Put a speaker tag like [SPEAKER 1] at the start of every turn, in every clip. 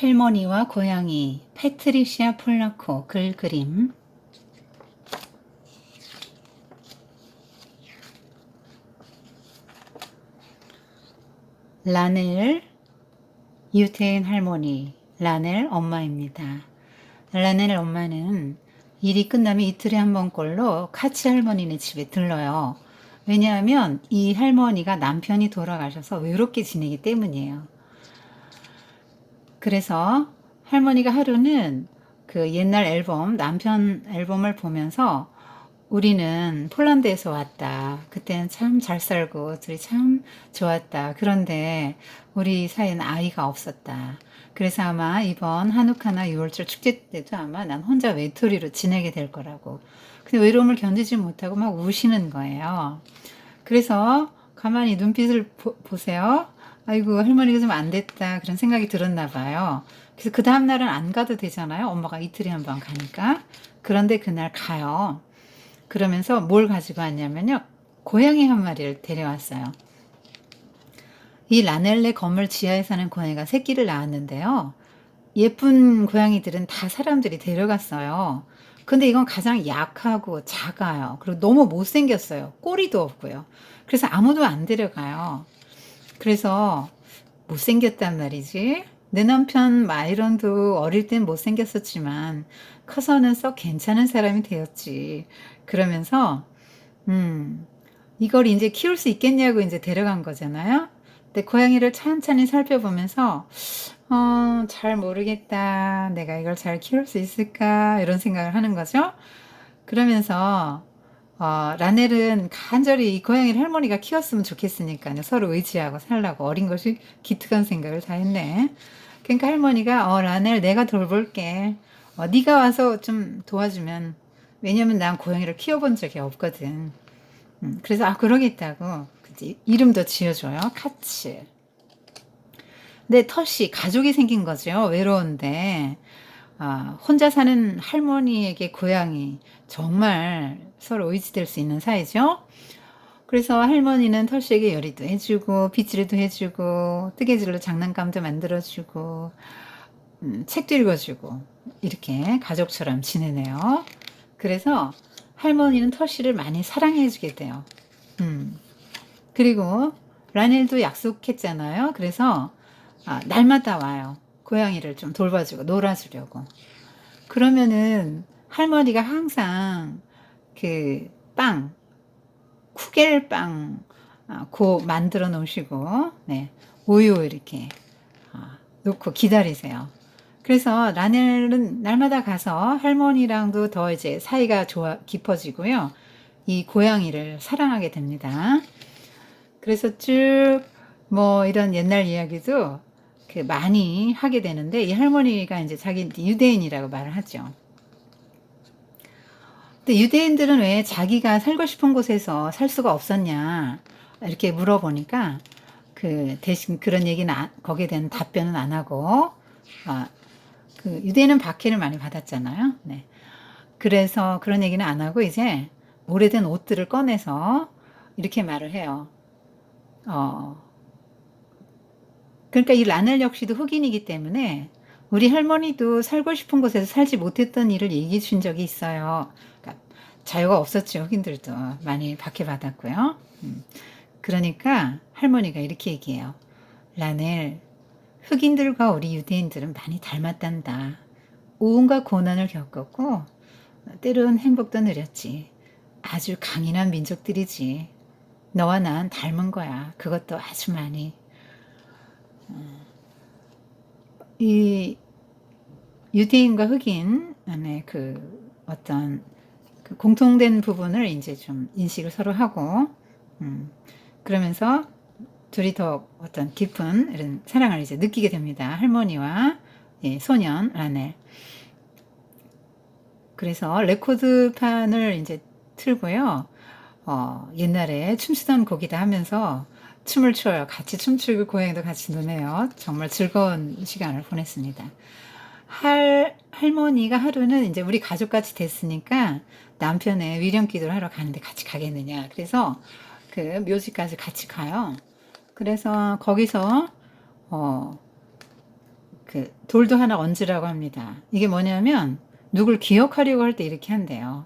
[SPEAKER 1] 할머니와 고양이 패트리시아 폴라코 글 그림. 라넬 유태인 할머니, 라넬 엄마입니다. 라넬 엄마는 일이 끝나면 이틀에 한 번꼴로 카치 할머니네 집에 들러요. 왜냐하면 이 할머니가 남편이 돌아가셔서 외롭게 지내기 때문이에요. 그래서 할머니가 하루는 그 옛날 앨범, 남편 앨범을 보면서 우리는 폴란드에서 왔다. 그때는 참 잘 살고 둘이 참 좋았다. 그런데 우리 사이에는 아이가 없었다. 그래서 아마 이번 한우카나 6월절 축제 때도 아마 난 혼자 외톨이로 지내게 될 거라고. 근데 외로움을 견디지 못하고 막 우시는 거예요. 그래서 가만히 눈빛을 보세요. 아이고, 할머니가 좀 안 됐다. 그런 생각이 들었나 봐요. 그래서 그 다음날은 안 가도 되잖아요. 엄마가 이틀에 한 번 가니까. 그런데 그날 가요. 그러면서 뭘 가지고 왔냐면요. 고양이 한 마리를 데려왔어요. 이 라넬레 건물 지하에 사는 고양이가 새끼를 낳았는데요. 예쁜 고양이들은 다 사람들이 데려갔어요. 근데 이건 가장 약하고 작아요. 그리고 너무 못생겼어요. 꼬리도 없고요. 그래서 아무도 안 데려가요. 그래서 못생겼단 말이지. 내 남편 마이런도 어릴 땐 못생겼었지만 커서는 썩 괜찮은 사람이 되었지. 그러면서 이걸 이제 키울 수 있겠냐고 이제 데려간 거잖아요. 근데 고양이를 천천히 살펴보면서 잘 모르겠다. 내가 이걸 잘 키울 수 있을까? 이런 생각을 하는 거죠. 그러면서 라넬은 간절히 이 고양이를 할머니가 키웠으면 좋겠으니까요. 서로 의지하고 살라고 어린 것이 기특한 생각을 다 했네. 그러니까 할머니가 라넬 내가 돌볼게. 네가 와서 좀 도와주면 왜냐면 난 고양이를 키워본 적이 없거든. 그래서 그러겠다고 그치? 이름도 지어줘요. 카츠. 근데 텃이 가족이 생긴 거죠. 외로운데 혼자 사는 할머니에게 고양이 정말 서로 의지될 수 있는 사이죠. 그래서 할머니는 털씨에게 요리도 해주고 빗질도 해주고 뜨개질로 장난감도 만들어주고 책도 읽어주고 이렇게 가족처럼 지내네요. 그래서 할머니는 털씨를 많이 사랑해주게 돼요. 그리고 라넬도 약속했잖아요. 그래서 날마다 와요. 고양이를 좀 돌봐주고 놀아주려고. 그러면은 할머니가 항상 그 빵, 쿠겔빵 만들어 놓으시고 네, 우유 이렇게 놓고 기다리세요. 그래서 라넬은 날마다 가서 할머니랑도 더 이제 사이가 깊어지고요. 이 고양이를 사랑하게 됩니다. 그래서 쭉 뭐 이런 옛날 이야기도 많이 하게 되는데 이 할머니가 이제 자기 유대인이라고 말을 하죠. 근데 유대인들은 왜 자기가 살고 싶은 곳에서 살 수가 없었냐 이렇게 물어보니까 대신 그런 얘기는 거기에 대한 답변은 안 하고 유대인은 박해를 많이 받았잖아요. 네. 그래서 그런 얘기는 안 하고 이제 오래된 옷들을 꺼내서 이렇게 말을 해요. 그러니까 이 라넬 역시도 흑인이기 때문에 우리 할머니도 살고 싶은 곳에서 살지 못했던 일을 얘기해 준 적이 있어요. 그러니까 자유가 없었죠. 흑인들도 많이 박해받았고요. 그러니까 할머니가 이렇게 얘기해요. 라넬, 흑인들과 우리 유대인들은 많이 닮았단다. 온갖 고난을 겪었고 때론 행복도 누렸지. 아주 강인한 민족들이지. 너와 난 닮은 거야. 그것도 아주 많이. 이 유대인과 흑인 안에 어떤 공통된 부분을 이제 좀 인식을 서로 하고, 그러면서 둘이 더 어떤 깊은 이런 사랑을 이제 느끼게 됩니다. 할머니와 소년 라넬. 그래서 레코드판을 이제 틀고요. 옛날에 춤추던 곡이다 하면서 춤을 춰요. 같이 춤추고 고양이도 같이 노네요. 정말 즐거운 시간을 보냈습니다. 할머니가 하루는 이제 우리 가족같이 됐으니까 남편의 위령 기도를 하러 가는데 같이 가겠느냐. 그래서 묘지까지 같이 가요. 그래서 거기서 그 돌도 하나 얹으라고 합니다. 이게 뭐냐면 누굴 기억하려고 할 때 이렇게 한대요.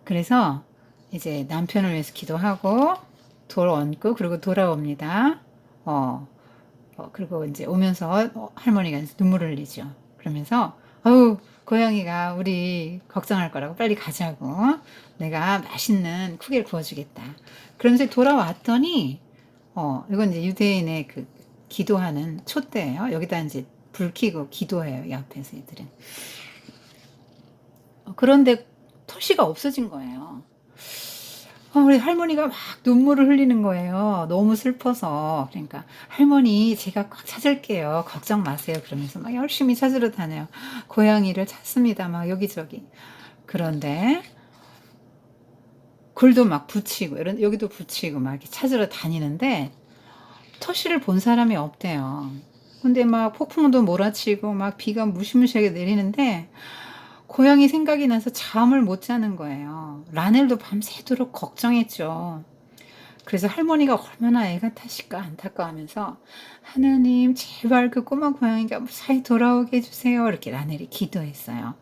[SPEAKER 1] 그래서 이제 남편을 위해서 기도하고 돌 얹고 그리고 돌아옵니다. 그리고 이제 오면서 할머니가 이제 눈물을 흘리죠. 그러면서 아우 고양이가 우리 걱정할 거라고 빨리 가자고 내가 맛있는 쿠키를 구워주겠다. 그러면서 돌아왔더니 이건 이제 유대인의 그 기도하는 촛대예요. 여기다 이제 불 켜고 기도해요. 이 앞에서 애들은. 그런데 토시가 없어진 거예요. 우리 할머니가 막 눈물을 흘리는 거예요. 너무 슬퍼서. 그러니까 할머니 제가 꼭 찾을게요. 걱정 마세요. 그러면서 막 열심히 찾으러 다녀요. 고양이를 찾습니다. 막 여기저기. 그런데 글도 막 붙이고 여기도 붙이고 막 이렇게 찾으러 다니는데 토시를 본 사람이 없대요. 근데 막 폭풍도 몰아치고 막 비가 무시무시하게 내리는데 고양이 생각이 나서 잠을 못 자는 거예요. 라넬도 밤새도록 걱정했죠. 그래서 할머니가 얼마나 애가 타실까 안타까워하면서 하나님 제발 그 꼬마 고양이가 무사히 돌아오게 해주세요. 이렇게 라넬이 기도했어요.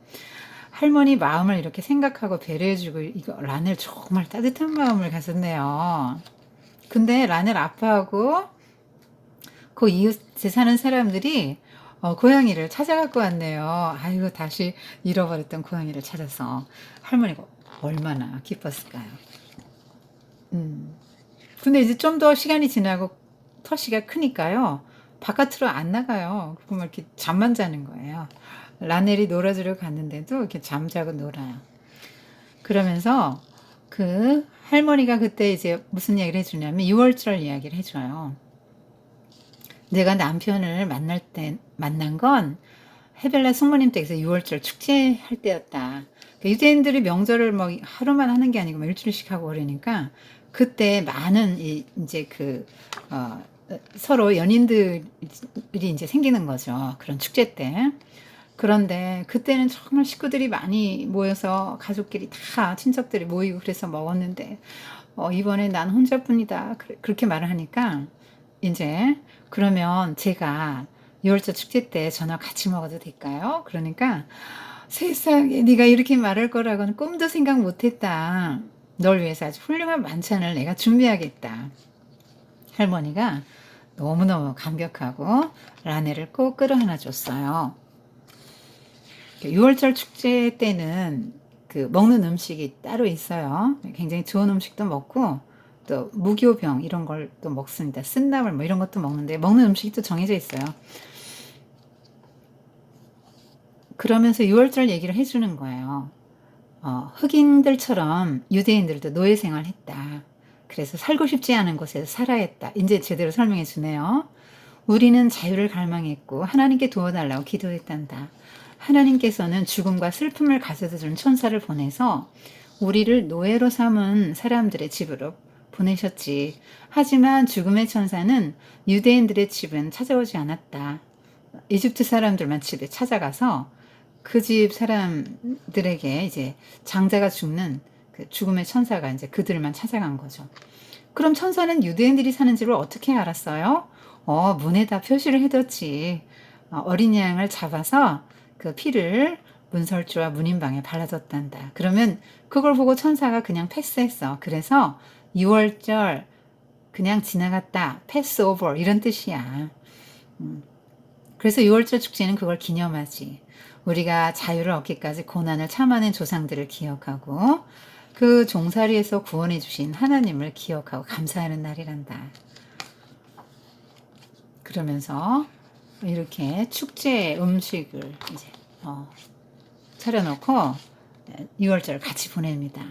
[SPEAKER 1] 할머니 마음을 이렇게 생각하고 배려해주고 이거 라넬 정말 따뜻한 마음을 가졌네요. 근데 라넬 아빠하고 그 이웃에 사는 사람들이 고양이를 찾아갖고 왔네요. 아이고 다시 잃어버렸던 고양이를 찾아서 할머니가 얼마나 기뻤을까요? 근데 이제 좀 더 시간이 지나고 터시가 크니까요. 바깥으로 안 나가요. 그러면 이렇게 잠만 자는 거예요. 라넬이 놀아주러 갔는데도 이렇게 잠자고 놀아요. 그러면서 그 할머니가 그때 이제 무슨 이야기를 해주냐면 6월절 이야기를 해줘요. 내가 남편을 만난 건 헤벨라 숙모님 댁에서 6월절 축제할 때였다. 유대인들이 명절을 뭐 하루만 하는 게 아니고 뭐 일주일씩 하고 그러니까 그때 많은 이제 서로 연인들이 이제 생기는 거죠. 그런 축제 때. 그런데 그때는 정말 식구들이 많이 모여서 가족끼리 다 친척들이 모이고 그래서 먹었는데 이번에 난 혼자뿐이다. 그렇게 말을 하니까 이제 그러면 제가 6월절 축제 때 저녁 같이 먹어도 될까요? 그러니까 세상에 네가 이렇게 말할 거라고는 꿈도 생각 못했다. 널 위해서 아주 훌륭한 만찬을 내가 준비하겠다. 할머니가 너무너무 감격하고 라네를 꼭 끌어 하나 줬어요. 6월절 축제 때는 그 먹는 음식이 따로 있어요. 굉장히 좋은 음식도 먹고 또 무교병 이런 걸 또 먹습니다. 쓴나물 뭐 이런 것도 먹는데 먹는 음식이 또 정해져 있어요. 그러면서 6월절 얘기를 해주는 거예요. 흑인들처럼 유대인들도 노예 생활했다. 그래서 살고 싶지 않은 곳에서 살아야 했다. 이제 제대로 설명해 주네요. 우리는 자유를 갈망했고 하나님께 도와달라고 기도했단다. 하나님께서는 죽음과 슬픔을 가져다 준 천사를 보내서 우리를 노예로 삼은 사람들의 집으로 보내셨지. 하지만 죽음의 천사는 유대인들의 집은 찾아오지 않았다. 이집트 사람들만 집에 찾아가서 그 집 사람들에게 이제 장자가 죽는 그 죽음의 천사가 이제 그들만 찾아간 거죠. 그럼 천사는 유대인들이 사는 집을 어떻게 알았어요? 문에다 표시를 해뒀지. 어린 양을 잡아서 그 피를 문설주와 문인방에 발라뒀단다. 그러면 그걸 보고 천사가 그냥 패스했어. 그래서 6월절 그냥 지나갔다. 패스 오버 이런 뜻이야. 그래서 6월절 축제는 그걸 기념하지. 우리가 자유를 얻기까지 고난을 참아낸 조상들을 기억하고 그 종살이에서 구원해 주신 하나님을 기억하고 감사하는 날이란다. 그러면서 이렇게 축제 음식을 이제 차려놓고 6월절 같이 보냅니다.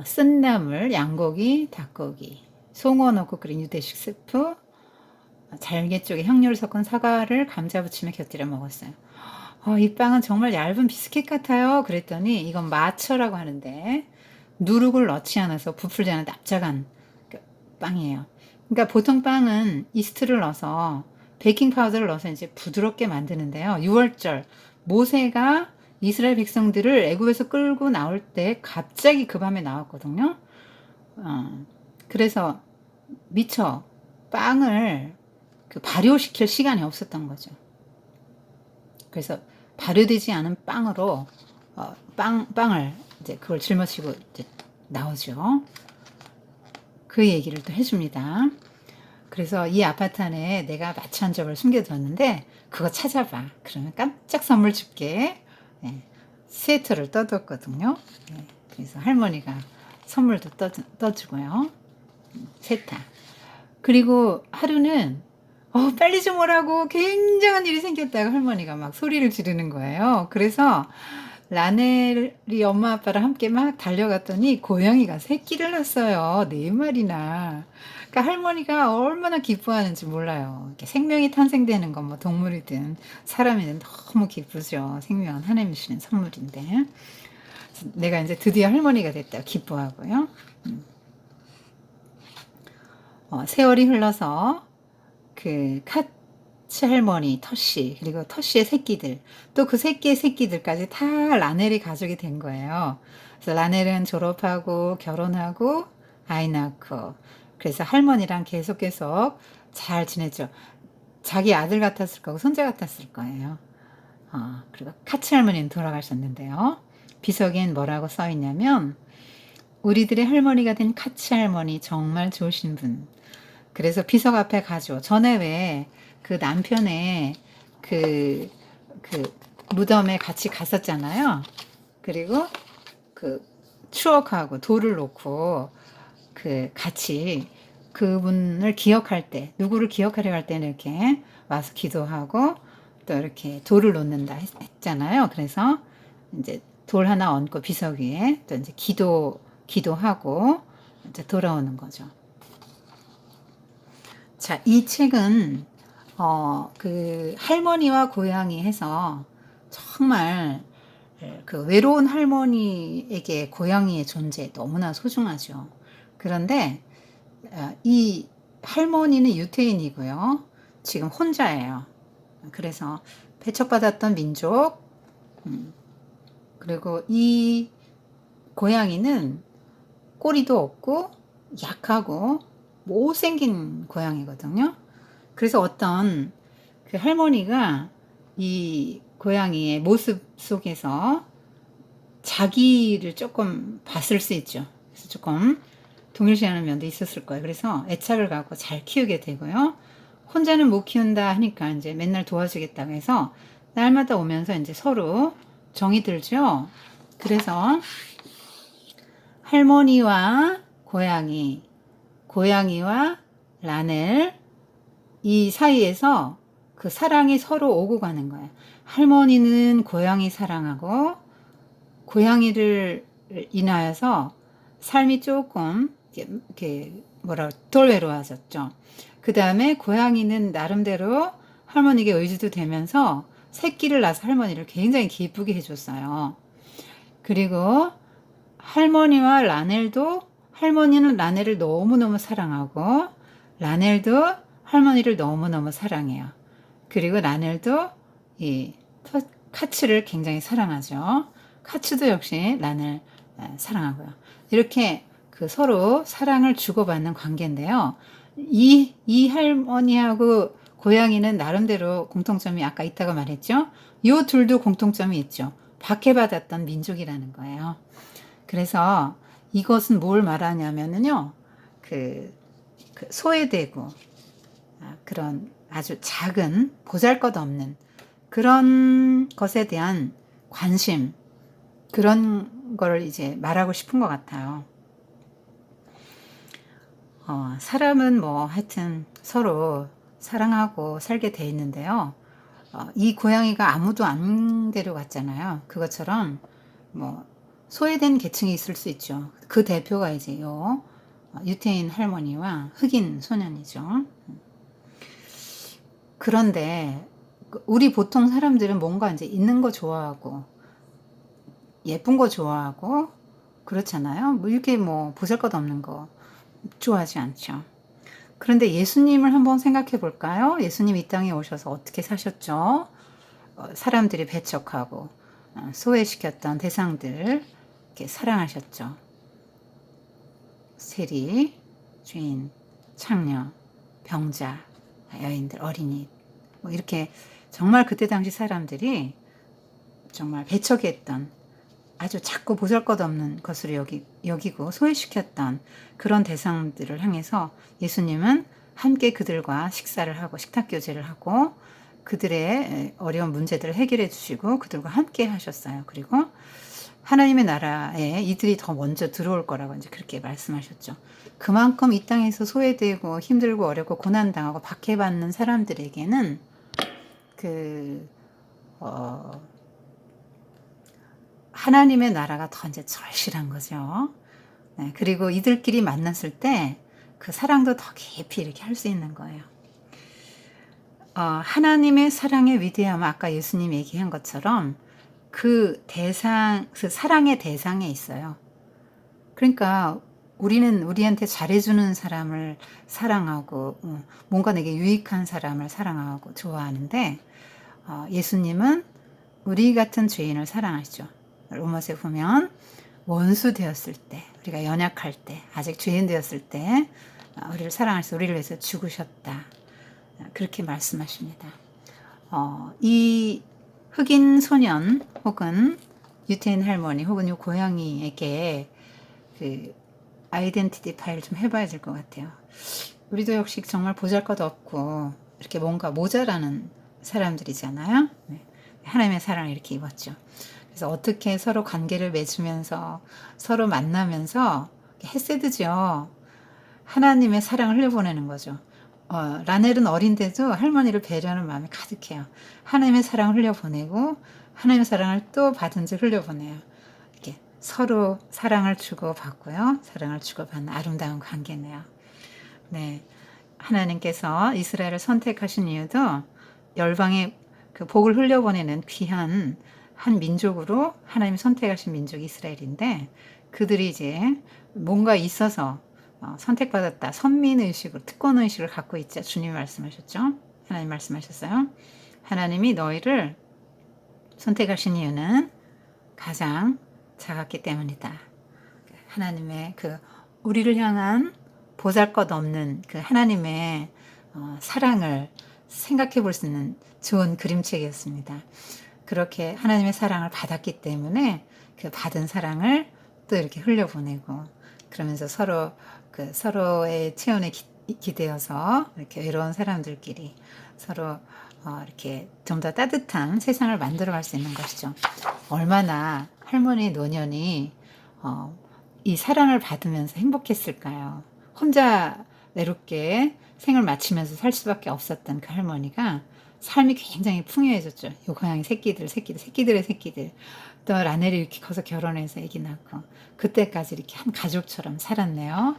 [SPEAKER 1] 쓴나물, 양고기, 닭고기, 송어 넣고 끓인 유대식 스프, 잘게 쪽에 향료를 섞은 사과를 감자 부침에 곁들여 먹었어요. 이 빵은 정말 얇은 비스킷 같아요. 그랬더니 이건 마처라고 하는데 누룩을 넣지 않아서 부풀지 않은 납작한 빵이에요. 그러니까 보통 빵은 이스트를 넣어서 베이킹 파우더를 넣어서 이제 부드럽게 만드는데요. 6월절 모세가 이스라엘 백성들을 애굽에서 끌고 나올 때 갑자기 그 밤에 나왔거든요. 그래서 미처 빵을 그 발효시킬 시간이 없었던 거죠. 그래서 발효되지 않은 빵으로 빵을 이제 그걸 짊어지고 이제 나오죠. 그 얘기를 또 해줍니다. 그래서 이 아파트 안에 내가 마취 한 접을 숨겨뒀는데 그거 찾아봐. 그러면 깜짝 선물 줄게. 네, 스웨터를 떠뒀거든요. 네, 그래서 할머니가 선물도 떠주고요. 세탁. 그리고 하루는 빨리 좀 오라고 굉장한 일이 생겼다고 할머니가 막 소리를 지르는 거예요. 그래서 라넬이 엄마 아빠랑 함께 막 달려갔더니 고양이가 새끼를 낳았어요. 4마리나. 그러니까 할머니가 얼마나 기뻐하는지 몰라요. 이렇게 생명이 탄생되는 건 뭐 동물이든 사람이든 너무 기쁘죠. 생명은 하나님이 주시는 선물인데. 내가 이제 드디어 할머니가 됐다 기뻐하고요. 세월이 흘러서 그 카츠 할머니, 터시, 그리고 터시의 새끼들, 또 그 새끼의 새끼들까지 다 라넬이 가족이 된 거예요. 그래서 라넬은 졸업하고 결혼하고 아이 낳고, 그래서 할머니랑 계속 잘 지냈죠. 자기 아들 같았을 거고 손자 같았을 거예요. 그리고 카츠 할머니는 돌아가셨는데요. 비석엔 뭐라고 써 있냐면, 우리들의 할머니가 된 카츠 할머니 정말 좋으신 분. 그래서 비석 앞에 가죠. 전에 왜 그 남편의 그 무덤에 같이 갔었잖아요. 그리고 그 추억하고 돌을 놓고 그 같이 그분을 기억할 때, 누구를 기억하려 할 때는 이렇게 와서 기도하고 또 이렇게 돌을 놓는다 했잖아요. 그래서 이제 돌 하나 얹고 비석 위에 또 이제 기도하고 이제 돌아오는 거죠. 자, 이 책은 그 할머니와 고양이 해서 정말 그 외로운 할머니에게 고양이의 존재 너무나 소중하죠. 그런데 이 할머니는 유태인이고요. 지금 혼자예요. 그래서 배척받았던 민족, 그리고 이 고양이는 꼬리도 없고 약하고 못생긴 고양이거든요. 그래서 어떤 그 할머니가 이 고양이의 모습 속에서 자기를 조금 봤을 수 있죠. 그래서 조금 동일시하는 면도 있었을 거예요. 그래서 애착을 갖고 잘 키우게 되고요. 혼자는 못 키운다 하니까 이제 맨날 도와주겠다고 해서 날마다 오면서 이제 서로 정이 들죠. 그래서 할머니와 고양이, 고양이와 라넬, 이 사이에서 그 사랑이 서로 오고 가는 거예요. 할머니는 고양이 사랑하고 고양이를 인하여서 삶이 조금 이렇게 덜 외로워졌죠. 그 다음에 고양이는 나름대로 할머니에게 의지도 되면서 새끼를 낳아서 할머니를 굉장히 기쁘게 해줬어요. 그리고 할머니와 라넬도, 할머니는 라넬을 너무너무 사랑하고 라넬도 할머니를 너무너무 사랑해요. 그리고 라넬도 이 카츠를 굉장히 사랑하죠. 카츠도 역시 라넬 사랑하고요. 이렇게 그 서로 사랑을 주고받는 관계인데요. 이 할머니하고 고양이는 나름대로 공통점이 아까 있다고 말했죠. 이 둘도 공통점이 있죠. 박해받았던 민족이라는 거예요. 그래서 이것은 뭘 말하냐면요. 그 소외되고 그런 아주 작은 보잘것없는 그런 것에 대한 관심, 그런 걸 이제 말하고 싶은 것 같아요. 사람은 뭐 하여튼 서로 사랑하고 살게 돼 있는데요. 이 고양이가 아무도 안 데려갔잖아요. 그것처럼 뭐 소외된 계층이 있을 수 있죠. 그 대표가 이제 유태인 할머니와 흑인 소년이죠. 그런데 우리 보통 사람들은 뭔가 이제 있는 거 좋아하고 예쁜 거 좋아하고 그렇잖아요. 뭐 이렇게 뭐 보잘것없는 거 좋아하지 않죠. 그런데 예수님을 한번 생각해 볼까요? 예수님 이 땅에 오셔서 어떻게 사셨죠? 사람들이 배척하고 소외시켰던 대상들 이렇게 사랑하셨죠. 세리, 죄인, 창녀, 병자, 여인들, 어린이, 뭐 이렇게 정말 그때 당시 사람들이 정말 배척했던 아주 작고 보잘것없는 것으로 여기고 소외시켰던 그런 대상들을 향해서 예수님은 함께 그들과 식사를 하고 식탁 교제를 하고 그들의 어려운 문제들을 해결해 주시고 그들과 함께 하셨어요. 그리고 하나님의 나라에 이들이 더 먼저 들어올 거라고 이제 그렇게 말씀하셨죠. 그만큼 이 땅에서 소외되고 힘들고 어렵고 고난당하고 박해받는 사람들에게는 그 하나님의 나라가 더 이제 절실한 거죠. 네, 그리고 이들끼리 만났을 때 그 사랑도 더 깊이 이렇게 할 수 있는 거예요. 하나님의 사랑의 위대함은 아까 예수님 얘기한 것처럼 그 사랑의 대상에 있어요. 그러니까 우리는 우리한테 잘해주는 사람을 사랑하고 뭔가 내게 유익한 사람을 사랑하고 좋아하는데 예수님은 우리 같은 죄인을 사랑하시죠. 로마서에 보면 원수 되었을 때, 우리가 연약할 때, 아직 죄인 되었을 때 우리를 사랑하셔서 우리를 위해서 죽으셨다. 그렇게 말씀하십니다. 이 흑인 소년 혹은 유태인 할머니 혹은 이 고양이에게 그 아이덴티티 파일 좀 해봐야 될 것 같아요. 우리도 역시 정말 보잘것없고 이렇게 뭔가 모자라는 사람들이잖아요. 네. 하나님의 사랑을 이렇게 입었죠. 그래서 어떻게 서로 관계를 맺으면서 서로 만나면서 헤세드죠. 하나님의 사랑을 흘려보내는 거죠. 라넬은 어린데도 할머니를 배려하는 마음이 가득해요. 하나님의 사랑을 흘려보내고 하나님의 사랑을 또 받은 즉 흘려보내요. 이렇게 서로 사랑을 주고받고요. 사랑을 주고받는 아름다운 관계네요. 네, 하나님께서 이스라엘을 선택하신 이유도 열방에 그 복을 흘려보내는 귀한 한 민족으로 하나님이 선택하신 민족이 이스라엘인데 그들이 이제 뭔가 있어서 선택받았다. 선민의식으로 특권의식을 갖고 있자. 주님이 말씀하셨죠. 하나님 말씀하셨어요. 하나님이 너희를 선택하신 이유는 가장 작았기 때문이다. 하나님의 그 우리를 향한 보잘것없는 그 하나님의 사랑을 생각해 볼 수 있는 좋은 그림책이었습니다. 그렇게 하나님의 사랑을 받았기 때문에 그 받은 사랑을 또 이렇게 흘려보내고 그러면서 서로의 체온에 기대어서 이렇게 외로운 사람들끼리 서로 이렇게 좀 더 따뜻한 세상을 만들어갈 수 있는 것이죠. 얼마나 할머니 노년이 이 사랑을 받으면서 행복했을까요? 혼자 외롭게 생을 마치면서 살 수밖에 없었던 그 할머니가 삶이 굉장히 풍요해졌죠. 요 고양이 새끼들의 새끼들. 또 라넬이 이렇게 커서 결혼해서 아기 낳고 그때까지 이렇게 한 가족처럼 살았네요.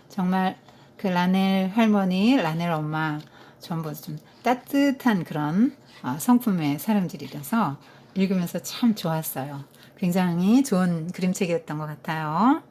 [SPEAKER 1] 정말 그 라넬 할머니, 라넬 엄마 전부 좀 따뜻한 그런 성품의 사람들이라서 읽으면서 참 좋았어요. 굉장히 좋은 그림책이었던 것 같아요.